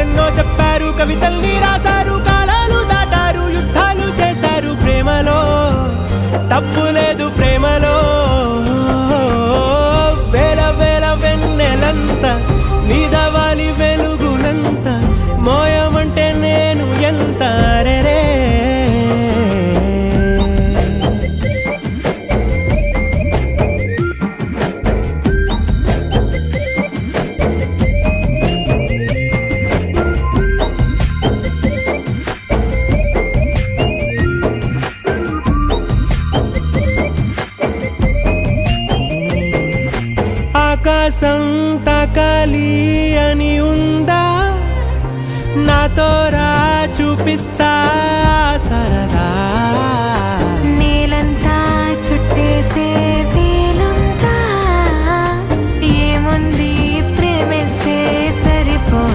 కథలెన్నో చెప్పారు, కవితల్ని రాశారు, కాలాలు దాటారు, యుద్ధాలు చేశారు. ప్రేమలో తప్పు లేదు, ప్రేమలో వేల వేల వెన్నెలంత నీదవాలి వెలుగునంత, మోయమంటే నేను ఎంత రే. ఆకాశం తాకాలి అని ఉందా, నాతో రా చూపిస్తా